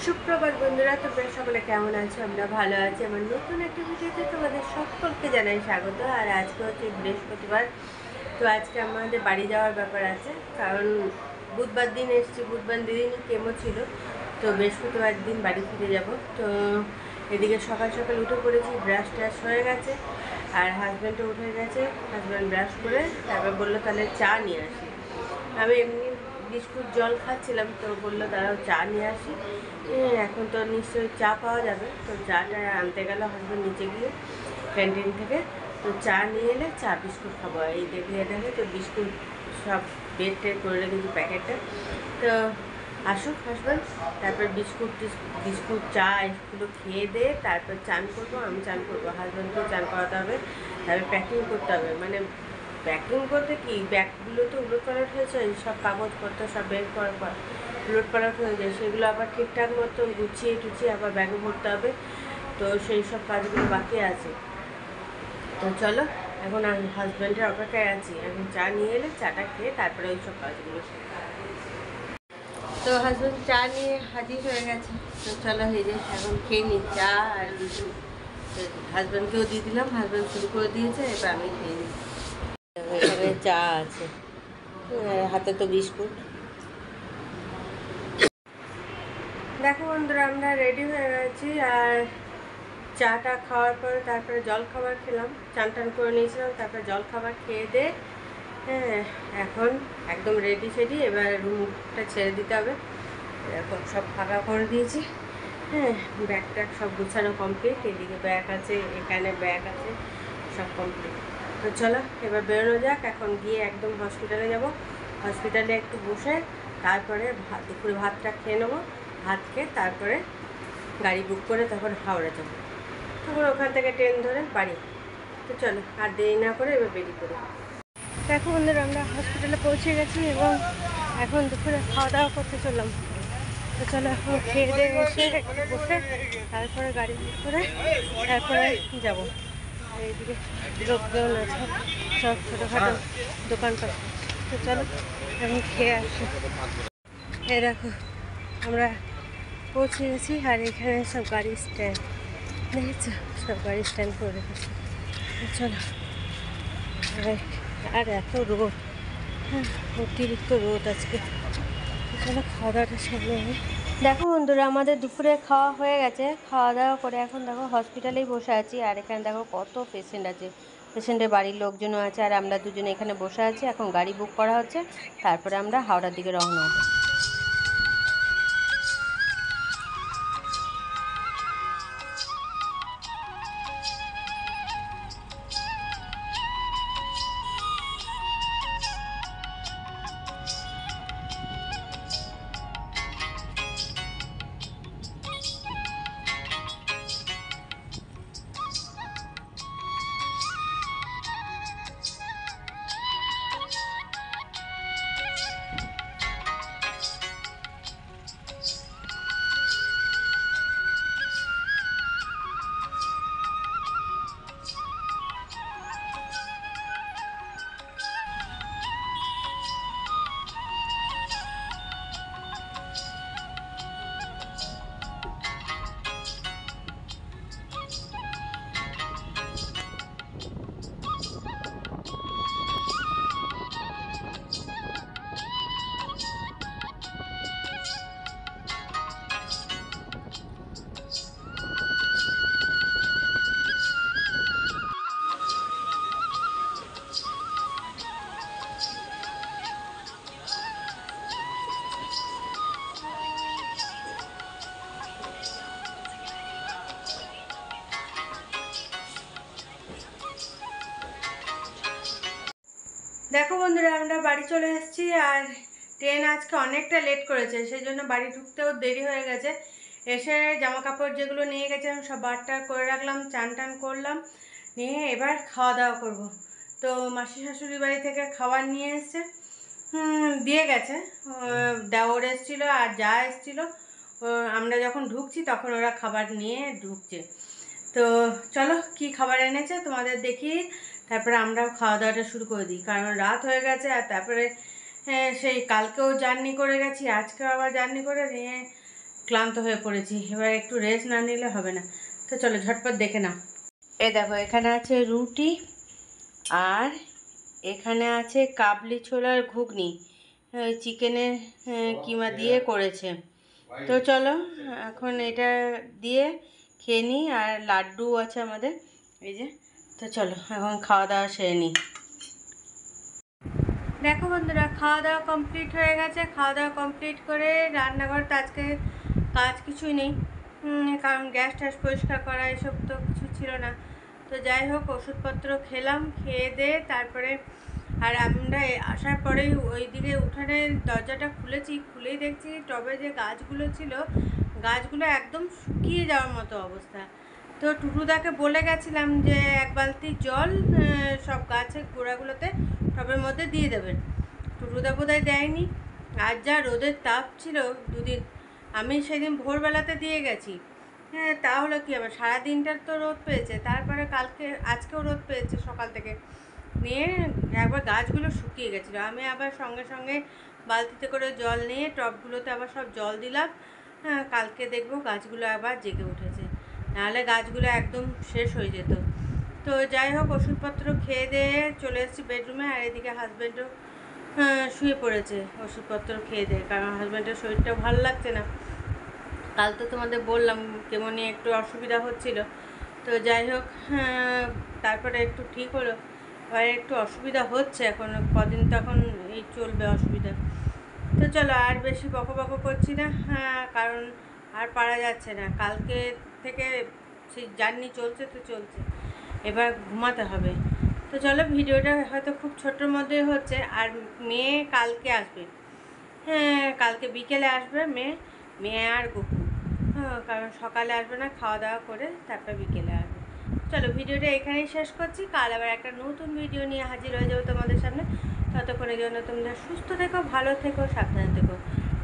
সুপ্রভাত বন্ধুরা, তোমরা সকলে কেমন আছো? আমরা ভালো আছি। আমার নতুন একটা ভিডিওতে তোমাদের সকলকে জানাই স্বাগত। আর আজকে হচ্ছে বৃহস্পতিবার, তো আজকে আমাদের বাড়ি যাওয়ার ব্যাপার আছে। কারণ বুধবার দিন এসেছি, বুধবার দিনই কেমো ছিল, তো বৃহস্পতিবার দিন বাড়ি ফিরে যাব। তো এদিকে সকাল সকাল উঠে পড়েছি, ব্রাশ ট্রাশ হয়ে গেছে, আর হাজব্যান্ডও উঠে গেছে। হাজব্যান্ড ব্রাশ করে তারপর বললো তাহলে চা নিয়ে আসি। আমি এমনি বিস্কুট জল খাচ্ছিলাম, তো বললো দাঁড়াও চা নিয়ে আসি। এখন তো নিশ্চয়ই চা পাওয়া যাবে, তো চাটা আনতে গেল হাজব্যান্ড নিচে গিয়ে ক্যান্টিন থেকে। তো চা নিয়ে এলে চা বিস্কুট খাবো। এই দেখে তো বিস্কুট সব বেড টেড করে রেখেছি প্যাকেটটা। তো আসুক হাজব্যান্ড, তারপর বিস্কুট চা এগুলো খেয়ে দিয়ে তারপর চান করবো। আমি চান করবো, হাজব্যান্ডকেও চান করাতে হবে, তারপর প্যাকিং করতে হবে। মানে প্যাকিং করতে কি, ব্যাগগুলো তো উলট পালট হয়েছে, সব কাগজপত্র সব বের করার পর উলট পালট হয়ে যায়, সেগুলো আবার ঠিকঠাক মতো গুছিয়ে টুছিয়ে আবার ব্যাগে ভরতে হবে। তো সেই সব কাজগুলো বাকি আছে। তো চলো, এখন আমি হাজব্যান্ডের অপেক্ষায় আছি। এখন চা নিয়ে এলে চাটা খেয়ে তারপরে ওই সব কাজগুলো। তো হাজব্যান্ড চা নিয়ে হাজির হয়ে গেছে। তো চলো, এই যে এখন খেয়ে নিই চা আর বিস্কুট। হাজব্যান্ডকেও দিয়ে দিলাম, হাজব্যান্ড শুরু করে দিয়েছে, এবার আমি খেয়ে নিই। এখানে চা আছে, হাতে তো বিস্কুট। দেখো বন্ধুরা, আমরা রেডি হয়ে গেছি। আর চাটা খাওয়ার পরে তারপরে জল খাবার খেলাম, চান টান করে নিয়েছিলাম, তারপরে জল খাবার খেয়ে দিয়ে এখন একদম রেডি সেডি। এবার রুমটা ছেড়ে দিতে হবে। এরকম সব ফাঁকা করে দিয়েছি। ব্যাগ ট্যাগ সব গুছানো কমপ্লিট। এদিকে ব্যাগ আছে, এখানে ব্যাগ আছে, সব কমপ্লিট। তো চলো এবার বেরোনো যাক। এখন গিয়ে একদম হসপিটালে যাব। হসপিটালে একটু বসে তারপরে দুপুরে ভাতটা খেয়ে নেবো। ভাত খেয়ে তারপরে গাড়ি বুক করে তখন হাওড়া যাবো, তখন ওখান থেকে ট্রেন ধরে বাড়ি। তো চলো আর দেরি না করে এবার বেরিয়ে পড়ি। দেখো বন্ধুরা, আমরা হসপিটালে পৌঁছে গেছি এবং এখন দুপুরে খাওয়া দাওয়া করতে চললাম। তো চলো এখন খেয়ে দিয়ে এসে একটু বসে তারপরে গাড়ি বুক করে তারপরে যাবো। এইদিকে লোকজন আছে, সব ছোটোখাটো দোকানপাট। তো চলো এখন খেয়ে আসি। এই দেখো আমরা পৌঁছে গেছি, আর এখানে সব গাড়ি স্ট্যান্ড দেখেছো, সব গাড়ি স্ট্যান্ড করে রেখেছে। চলো, আর এত রোদ, অতিরিক্ত রোদ আজকে। চলো খাওয়া দাওয়াটা সামনে হবে। দেখো বন্ধুরা, আমাদের দুপুরে খাওয়া হয়ে গেছে। খাওয়া দাওয়া করে এখন দেখো হসপিটালেই বসে আছি। আর এখানে দেখো কত পেশেন্ট আছে, পেশেন্টের বাড়ির লোকজনও আছে, আর আমরা দুজনে এখানে বসে আছি। এখন গাড়ি বুক করা হচ্ছে, তারপরে আমরা হাওড়ার দিকে রওনা হবো। দেখো বন্ধুরা, আমরা বাড়ি চলে এসেছি। আর ট্রেন আজকে অনেকটা লেট করেছে, সেই জন্য বাড়ি ঢুকতেও দেরি হয়ে গেছে। এসে জামা কাপড় যেগুলো নিয়ে গেছিলাম সব বারটার করে রাখলাম, চান টান করলাম, নিয়ে এবার খাওয়া দাওয়া করব। তো মাসি শাশুড়ি বাড়ি থেকে খাবার নিয়ে এসছে, দিয়ে গেছে। দেওর এসেছিলো আর যা এসেছিলো, আমরা যখন ঢুকছি তখন ওরা খাবার নিয়ে ঢুকছে। তো চলো কি খাবার এনেছে তোমাদের দেখি, তারপরে আমরাও খাওয়া দাওয়াটা শুরু করে দিই। কারণ রাত হয়ে গেছে, আর তারপরে সেই কালকেও জার্নি করে গেছি, আজকেও আবার জার্নি করে নিয়ে ক্লান্ত হয়ে পড়েছি, এবার একটু রেস্ট না নিলে হবে না। তো চলো ঝটপট দেখে নাও। এই দেখো, এখানে আছে রুটি আর এখানে আছে কাবলি ছোলার ঘুগনি, চিকেনের কিমা দিয়ে করেছে। তো চলো এখন এটা দিয়ে খেয়ে নিই। আর লাড্ডু আছে আমাদের, এই যে। তো চলো এখন খাওয়া দাওয়া সেরে নিই। দেখো বন্ধুরা, খাওয়া দাওয়া কমপ্লিট হয়ে গেছে। খাওয়া দাওয়া কমপ্লিট করে রান্নাঘর তো আজকে কাজ কিছুই নেই, কারণ গ্যাস ট্যাস পরিষ্কার করা এসব তো কিছু ছিল না। তো যাই হোক, ওষুধপত্র খেলাম, খেয়ে দিয়ে তারপরে আর আমরা আসার পরেই ওইদিকে উঠানের দরজাটা খুলেছি, খুলেই দেখছি টবে যে গাছগুলো ছিল, গাছগুলো একদম শুকিয়ে যাওয়ার মতো অবস্থা। তো টুটুদাকে বলে গেছিলাম যে এক বালতি জল সব গাছের গোড়াগুলোতে টবের মধ্যে দিয়ে দেবেন। টুটুদা বোধহয় দেয়নি। আর যা রোদের তাপ ছিল দুদিন, আমি সেদিন ভোরবেলাতে দিয়ে গেছি। হ্যাঁ, তাহলে কী হবে, সারাদিনটার তো রোদ পেয়েছে, তারপরে আজকেও রোদ পেয়েছে সকাল থেকে নিয়ে একবার গাছগুলো শুকিয়ে গেছিলো। আমি আবার সঙ্গে সঙ্গে বালতিতে করে জল নিয়ে টবগুলোতে আবার সব জল দিলাম। হ্যাঁ, কালকে দেখবো গাছগুলো আবার জেগে উঠেছে, নাহলে গাছগুলো একদম শেষ হয়ে যেত। তো যাই হোক, ওষুধপত্র খেয়ে দিয়ে চলে এসেছি বেডরুমে। আর এদিকে হাজব্যান্ডও শুয়ে পড়েছে ওষুধপত্র খেয়ে দিয়ে, কারণ হাজব্যান্ডের শরীরটা ভালো লাগছে না। কাল তো তোমাদের বললাম কেমনই একটু অসুবিধা হচ্ছিল। তো যাই হোক, তারপরে একটু ঠিক হলো। আর একটু অসুবিধা হচ্ছে এখন কদিন, তখন এই চলবে অসুবিধা। তো চলো আর বেশি বকো করছি না, কারণ আর পারা যাচ্ছে না। কালকে থেকে সেই জার্নি চলছে তো চলছে, এবার ঘুমাতে হবে। তো চলো, ভিডিওটা হয়তো খুব ছোটোর মধ্যেই হচ্ছে। আর মেয়ে কালকে আসবে, হ্যাঁ কালকে বিকেলে আসবে মেয়ে আর গপু। হ্যাঁ, কারণ সকালে আসবে না, খাওয়া দাওয়া করে তারপর বিকেলে আসবে। চলো ভিডিওটা এখানেই শেষ করছি। কাল আবার একটা নতুন ভিডিও নিয়ে হাজির হয়ে যাবো তোমাদের সামনে। ততক্ষণের জন্য তোমরা সুস্থ থেকো, ভালো থেকো, সাবধানে থেকো।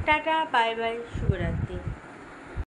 টাটা, বাই বাই, শুভরাত্রি।